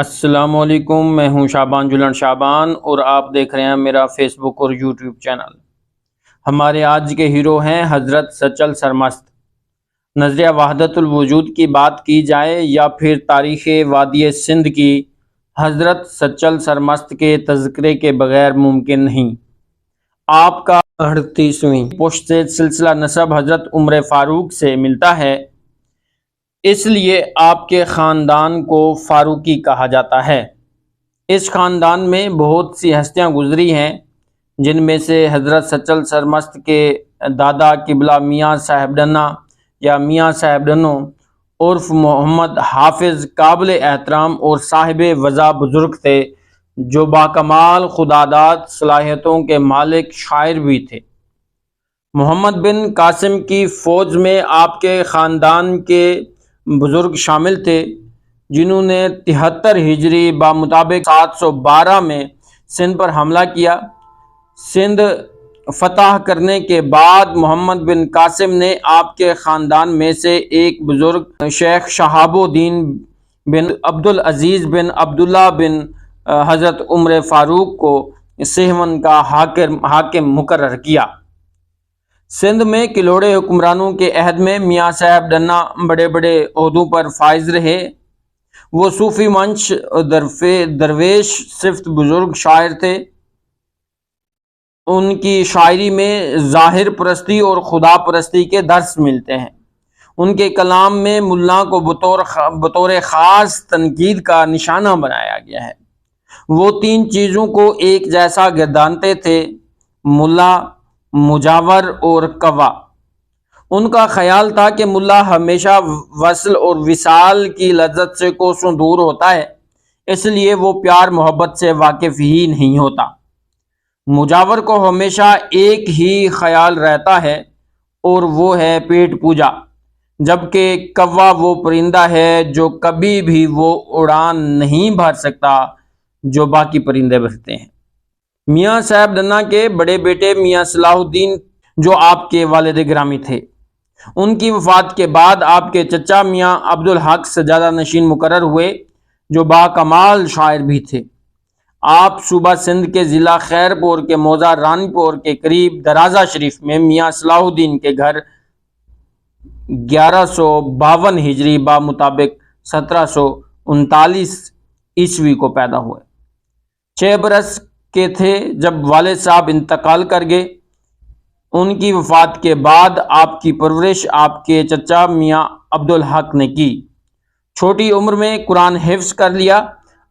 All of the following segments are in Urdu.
السلام علیکم، میں ہوں شعبان جلن شعبان اور آپ دیکھ رہے ہیں میرا فیس بک اور یوٹیوب چینل۔ ہمارے آج کے ہیرو ہیں حضرت سچل سرمست۔ نظریہ وحدت الوجود کی بات کی جائے یا پھر تاریخ وادی سندھ کی، حضرت سچل سرمست کے تذکرے کے بغیر ممکن نہیں۔ آپ کا 38ویں پشت سے سلسلہ نسب حضرت عمر فاروق سے ملتا ہے، اس لیے آپ کے خاندان کو فاروقی کہا جاتا ہے۔ اس خاندان میں بہت سی ہستیاں گزری ہیں، جن میں سے حضرت سچل سرمست کے دادا قبلہ میاں صاحب ڈنہ یا میاں صاحب ڈنو عرف محمد حافظ قابل احترام اور صاحب وضع بزرگ تھے، جو باکمال خداداد صلاحیتوں کے مالک شاعر بھی تھے۔ محمد بن قاسم کی فوج میں آپ کے خاندان کے بزرگ شامل تھے، جنہوں نے 73 ہجری بمطابق 712 میں سندھ پر حملہ کیا۔ سندھ فتح کرنے کے بعد محمد بن قاسم نے آپ کے خاندان میں سے ایک بزرگ شیخ شہاب الدین بن عبدالعزیز بن عبداللہ بن حضرت عمر فاروق کو سہون کا حاکم مقرر کیا۔ سندھ میں کلوڑے حکمرانوں کے عہد میں میاں صاحب ڈنہ بڑے بڑے عہدوں پر فائز رہے۔ وہ صوفی منش درویش صفت بزرگ شاعر تھے۔ ان کی شاعری میں ظاہر پرستی اور خدا پرستی کے درس ملتے ہیں۔ ان کے کلام میں ملا کو بطور خاص تنقید کا نشانہ بنایا گیا ہے۔ وہ تین چیزوں کو ایک جیسا گردانتے تھے: ملا، مجاور اور قوا۔ ان کا خیال تھا کہ ملا ہمیشہ وصل اور وصال کی لذت سے کوسوں دور ہوتا ہے، اس لیے وہ پیار محبت سے واقف ہی نہیں ہوتا۔ مجاور کو ہمیشہ ایک ہی خیال رہتا ہے اور وہ ہے پیٹ پوجا، جبکہ قوا وہ پرندہ ہے جو کبھی بھی وہ اڑان نہیں بھر سکتا جو باقی پرندے بھرتے ہیں۔ میاں صاحب ڈنہ کے بڑے بیٹے میاں صلاح الدین، جو آپ کے والد گرامی تھے، ان کی وفات کے بعد آپ کے چچا میاں عبدالحق سجادہ نشین مقرر ہوئے، جو باکمال شاعر بھی تھے۔ آپ صوبہ سندھ کے ضلع خیر پور کے موضع رانی پور کے قریب درازہ شریف میں میاں صلاح الدین کے گھر 1152 ہجری بمطابق 1739 عیسوی کو پیدا ہوئے۔ 6 برس کے تھے جب والد صاحب انتقال کر گئے۔ ان کی وفات کے بعد آپ کی پرورش آپ کے چچا میاں عبدالحق نے کی۔ چھوٹی عمر میں قرآن حفظ کر لیا۔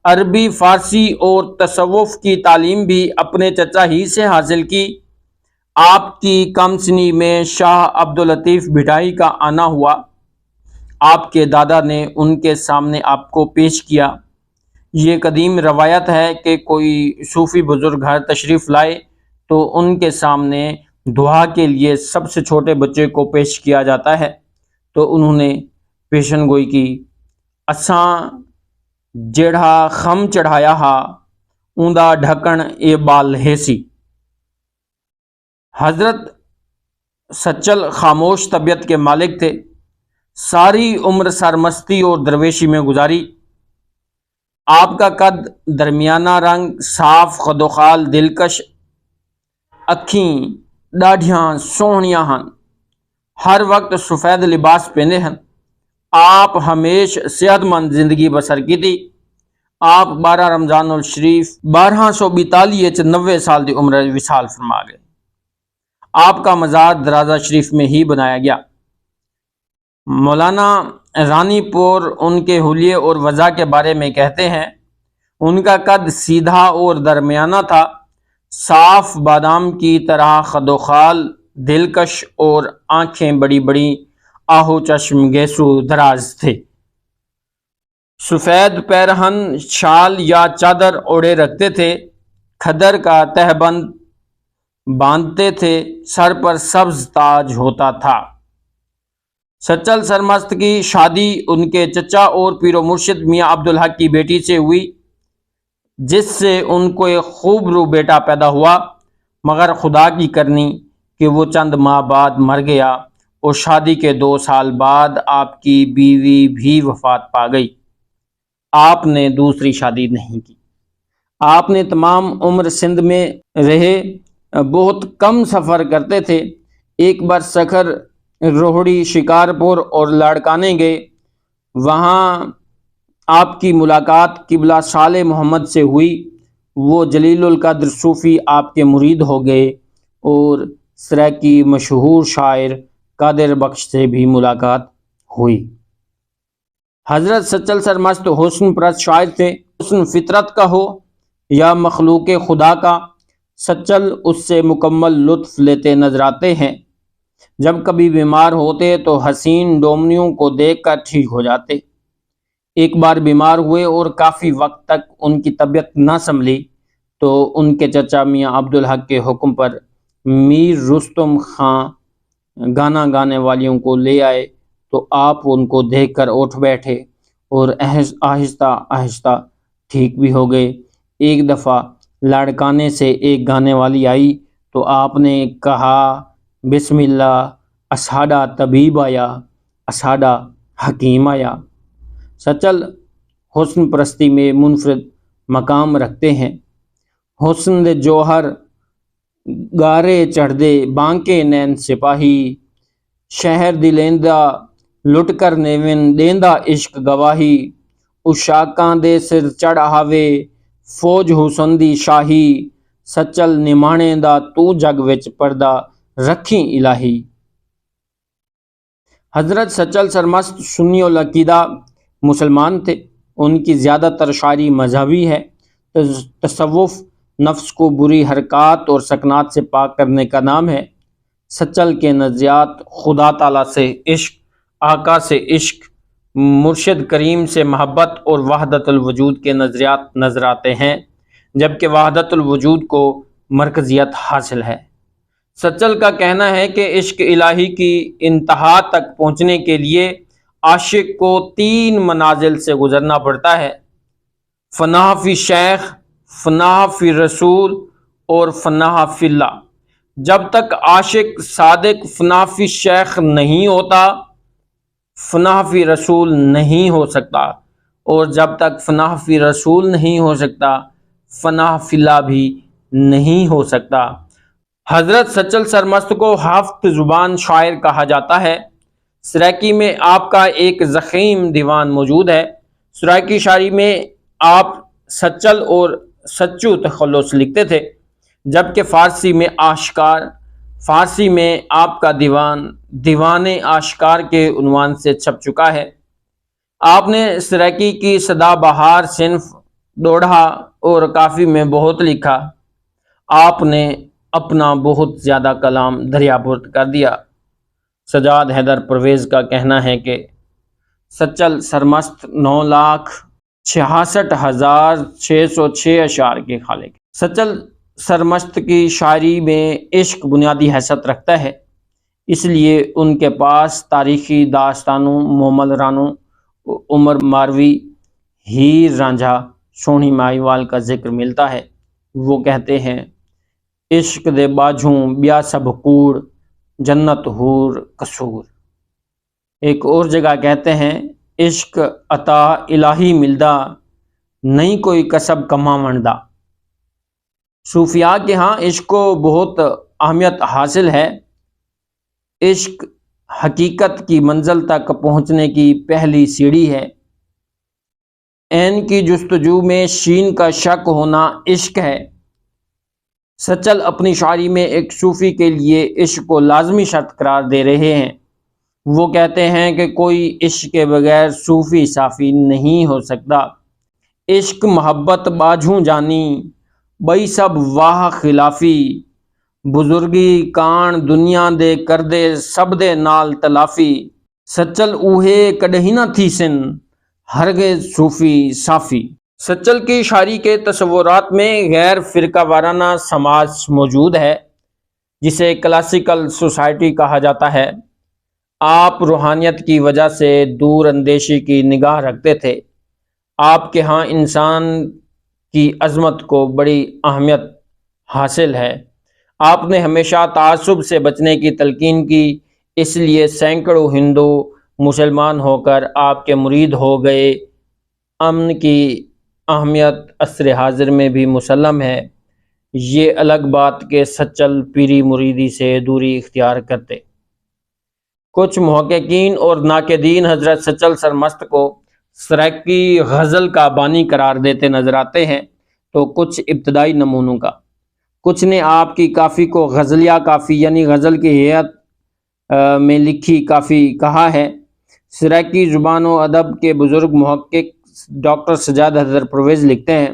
عربی، فارسی اور تصوف کی تعلیم بھی اپنے چچا ہی سے حاصل کی۔ آپ کی کم سنی میں شاہ عبداللطیف بھٹائی کا آنا ہوا۔ آپ کے دادا نے ان کے سامنے آپ کو پیش کیا۔ یہ قدیم روایت ہے کہ کوئی صوفی بزرگ گھر تشریف لائے تو ان کے سامنے دعا کے لیے سب سے چھوٹے بچے کو پیش کیا جاتا ہے، تو انہوں نے پیشن گوئی کی: اساں جیڑھا خم چڑھایا ہا، اوندا ڈھکن اے بال ہیسی۔ حضرت سچل خاموش طبیعت کے مالک تھے۔ ساری عمر سرمستی اور درویشی میں گزاری۔ آپ کا قد درمیانہ، رنگ صاف، خدوخال، دلکش، اکھیں ڈاڑھیاں سوہنیاں ہن، ہر وقت سفید لباس پہنے ہیں۔ آپ ہمیشہ صحت مند زندگی بسر کی تھی۔ آپ 12 رمضان الشریف 1242 90 سال دی عمر وصال فرما گئے۔ آپ کا مزار درازہ شریف میں ہی بنایا گیا۔ مولانا رانی پور ان کے حلیے اور وضع کے بارے میں کہتے ہیں: ان کا قد سیدھا اور درمیانہ تھا، صاف بادام کی طرح خدوخال، دلکش اور آنکھیں بڑی بڑی، آہو چشم، گیسو دراز تھے۔ سفید پیرہن، شال یا چادر اوڑے رکھتے تھے، کھدر کا تہبند باندھتے تھے، سر پر سبز تاج ہوتا تھا۔ سچل سرمست کی شادی ان کے چچا اور پیر و مرشد میاں عبدالحق کی بیٹی سے ہوئی، جس سے ان کو ایک خوب رو بیٹا پیدا ہوا، مگر خدا کی کرنی کہ وہ چند ماہ بعد مر گیا اور شادی کے 2 سال بعد آپ کی بیوی بھی وفات پا گئی۔ آپ نے دوسری شادی نہیں کی۔ آپ نے تمام عمر سندھ میں رہے، بہت کم سفر کرتے تھے۔ ایک بار سکھر، روہڑی، شکارپور اور لاڑکانے گئے۔ وہاں آپ کی ملاقات قبلہ صالح محمد سے ہوئی۔ وہ جلیل القدر صوفی آپ کے مرید ہو گئے، اور سرائیکی مشہور شاعر قادر بخش سے بھی ملاقات ہوئی۔ حضرت سچل سرمست حسن پرست شاعر تھے۔ حسن فطرت کا ہو یا مخلوق خدا کا، سچل اس سے مکمل لطف لیتے نظر آتے ہیں۔ جب کبھی بیمار ہوتے تو حسین ڈومنیوں کو دیکھ کر ٹھیک ہو جاتے۔ ایک بار بیمار ہوئے اور کافی وقت تک ان کی طبیعت نہ سنبھلی تو ان کے چچا میاں عبدالحق کے حکم پر میر رستم خان گانا گانے والیوں کو لے آئے، تو آپ ان کو دیکھ کر اٹھ بیٹھے اور آہستہ آہستہ ٹھیک بھی ہو گئے۔ ایک دفعہ لاڑکانے سے ایک گانے والی آئی تو آپ نے کہا، بسم اللہ، اساڈا طبیب آیا، اساڈا حکیم آیا۔ سچل حسن پرستی میں منفرد مقام رکھتے ہیں۔ حسن دے جوہر گارے چڑھ دے بانکے نین سپاہی، شہر دی لیندا لٹ کر نیون دیندا عشق گواہی، عشاقاں دے سر چڑھ آوے فوج حسن دی شاہی، سچل نمانے دا تو جگ وچ پردہ رکھیں الہی۔ حضرت سچل سرمست سنی العقیدہ مسلمان تھے۔ ان کی زیادہ تر شاعری مذہبی ہے۔ تصوف نفس کو بری حرکات اور سکنات سے پاک کرنے کا نام ہے۔ سچل کے نظریات خدا تعالیٰ سے عشق، آقا سے عشق، مرشد کریم سے محبت اور وحدت الوجود کے نظریات نظر آتے ہیں، جبکہ وحدت الوجود کو مرکزیت حاصل ہے۔ سچل کا کہنا ہے کہ عشق الہی کی انتہا تک پہنچنے کے لیے عاشق کو 3 منازل سے گزرنا پڑتا ہے: فنا فی شیخ، فنا فی رسول اور فنا فی اللہ۔ جب تک عاشق صادق فنا فی شیخ نہیں ہوتا، فنا فی رسول نہیں ہو سکتا، اور جب تک فنا فی رسول نہیں ہو سکتا، فنا فی اللہ بھی نہیں ہو سکتا۔ حضرت سچل سرمست کو ہفت زبان شاعر کہا جاتا ہے۔ سرائیکی میں آپ کا ایک ضخیم دیوان موجود ہے۔ سرائیکی شاعری میں آپ سچل اور سچو تخلص لکھتے تھے، جبکہ فارسی میں آپ کا دیوان آشکار کے عنوان سے چھپ چکا ہے۔ آپ نے سرائیکی کی سدا بہار صنف، دوڑھا اور کافی میں بہت لکھا۔ آپ نے اپنا بہت زیادہ کلام دریافت کر دیا۔ سجاد حیدر پرویز کا کہنا ہے کہ سچل سرمست 9,66,606 اشعار کے خالق۔ سچل سرمست کی شاعری میں عشق بنیادی حیثیت رکھتا ہے، اس لیے ان کے پاس تاریخی داستانوں، مومل رانوں، عمر ماروی، ہیر رانجھا، سونی ماہیوال کا ذکر ملتا ہے۔ وہ کہتے ہیں، عشق دے باجھوں بیا سب کوڑ، جنت حور قصور۔ ایک اور جگہ کہتے ہیں، عشق عطا الہی ملدا، نہیں کوئی کسب کماوندا۔ صوفیاء کے ہاں عشق کو بہت اہمیت حاصل ہے۔ عشق حقیقت کی منزل تک پہنچنے کی پہلی سیڑھی ہے۔ عین کی جستجو میں شین کا شک ہونا عشق ہے۔ سچل اپنی شاعری میں ایک صوفی کے لیے عشق کو لازمی شرط قرار دے رہے ہیں۔ وہ کہتے ہیں کہ کوئی عشق کے بغیر صوفی صافی نہیں ہو سکتا۔ عشق محبت باجھوں جانی، بئی سب واہ خلافی، بزرگی کان دنیا دے کردے سب دے نال تلافی، سچل اوہے کڈہی نہ تھی سن، ہرگز صوفی صافی۔ سچل کی شاعری کے تصورات میں غیر فرقہ وارانہ سماج موجود ہے، جسے کلاسیکل سوسائٹی کہا جاتا ہے۔ آپ روحانیت کی وجہ سے دور اندیشی کی نگاہ رکھتے تھے۔ آپ کے ہاں انسان کی عظمت کو بڑی اہمیت حاصل ہے۔ آپ نے ہمیشہ تعصب سے بچنے کی تلقین کی، اس لیے سینکڑوں ہندو مسلمان ہو کر آپ کے مرید ہو گئے۔ امن کی اہمیت عصر حاضر میں بھی مسلم ہے، یہ الگ بات کہ سچل پیری مریدی سے دوری اختیار کرتے۔ کچھ محققین اور ناقدین حضرت سچل سرمست کو سرائکی غزل کا بانی قرار دیتے نظر آتے ہیں، تو کچھ ابتدائی نمونوں کا۔ کچھ نے آپ کی کافی کو غزلیہ کافی یعنی غزل کی ہیئت میں لکھی کافی کہا ہے۔ سرائکی زبان و ادب کے بزرگ محقق ڈاکٹر سجاد حیدر پرویز لکھتے ہیں،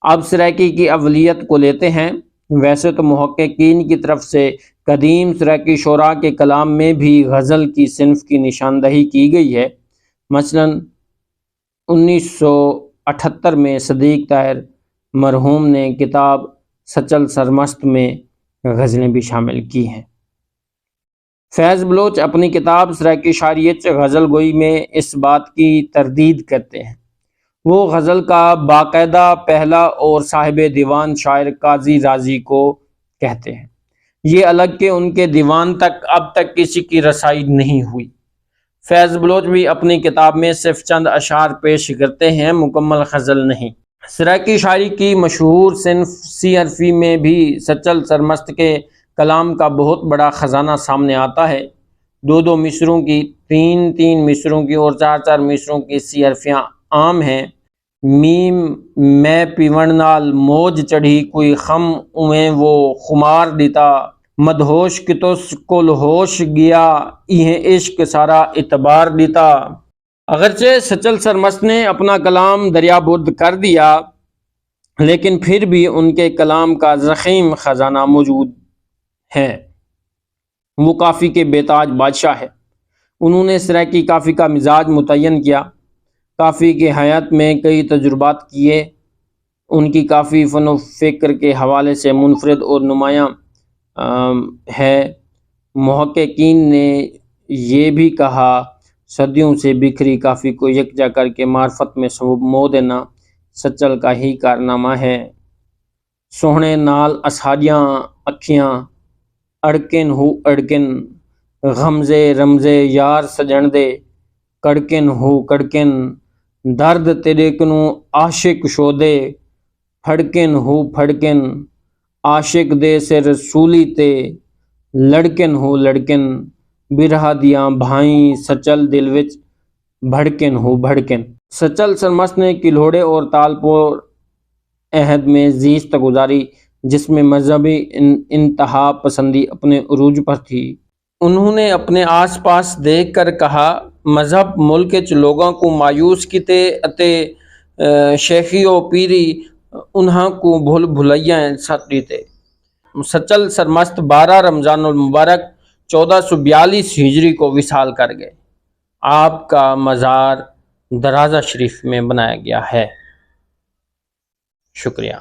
اب سرائکی کی اولیت کو لیتے ہیں۔ ویسے تو محققین کی طرف سے قدیم سرائکی شعراء کے کلام میں بھی غزل کی صنف کی نشاندہی کی گئی ہے۔ مثلا 1978 میں صدیق طاہر مرحوم نے کتاب سچل سرمست میں غزلیں بھی شامل کی ہیں۔ فیض بلوچ اپنی کتاب سرائکی شاعریت غزل گوئی میں اس بات کی تردید کرتے ہیں۔ وہ غزل کا باقاعدہ پہلا اور صاحب دیوان شاعر قاضی رازی کو کہتے ہیں، یہ الگ کہ ان کے دیوان تک اب تک کسی کی رسائی نہیں ہوئی۔ فیض بلوچ بھی اپنی کتاب میں صرف چند اشعار پیش کرتے ہیں، مکمل غزل نہیں۔ سرائکی شاعری کی مشہور صنف سی عرفی میں بھی سچل سرمست کے کلام کا بہت بڑا خزانہ سامنے آتا ہے۔ 2 مصروں کی، 3 مصروں کی اور 4 مصروں کی سی عرفیاں عام ہیں۔ میم میں پیون نال موج چڑھی کوئی خم اویں وہ خمار دیتا، مدہوش کتوس کل ہوش گیا ایہیں عشق سارا اعتبار دیتا۔ اگرچہ سچل سرمست نے اپنا کلام دریا برد کر دیا، لیکن پھر بھی ان کے کلام کا ضخیم خزانہ موجود ہے۔ وہ کافی کے بیتاج بادشاہ ہے۔ انہوں نے سرائکی کافی کا مزاج متعین کیا، کافی کے حیات میں کئی تجربات کیے۔ ان کی کافی فن و فکر کے حوالے سے منفرد اور نمایاں ہے۔ محققین نے یہ بھی کہا، صدیوں سے بکھری کافی کو یکجا کر کے معرفت میں سمو دینا سچل کا ہی کارنامہ ہے۔ سوہنے نال اساڑیاں اکھیاں اڑکن ہو اڑکن، غمزے رمزے یار سجن دے کڑکن ہو کڑکن، درد تیرے کنوں عاشق شودے پھڑکن ہو پھڑکن، عاشق دے سر سولی تے لڑکن ہو لڑکن، برہا دیاں بھائیں سچل دل وچ بھڑکن ہو بھڑکن۔ سچل سرمست نے کلہوڑے اور تالپور عہد میں زیست گزاری، جس میں مذہبی انتہا پسندی اپنے عروج پر تھی۔ انہوں نے اپنے آس پاس دیکھ کر کہا، مذہب ملک وچ لوگاں کو مایوس کیتے اتے شیخی و پیری انہاں کو بھول بھلائیاں سٹ دیتے۔ سچل سرمست 12 رمضان المبارک 1442 ہجری کو وصال کر گئے۔ آپ کا مزار درازہ شریف میں بنایا گیا ہے۔ شکریہ۔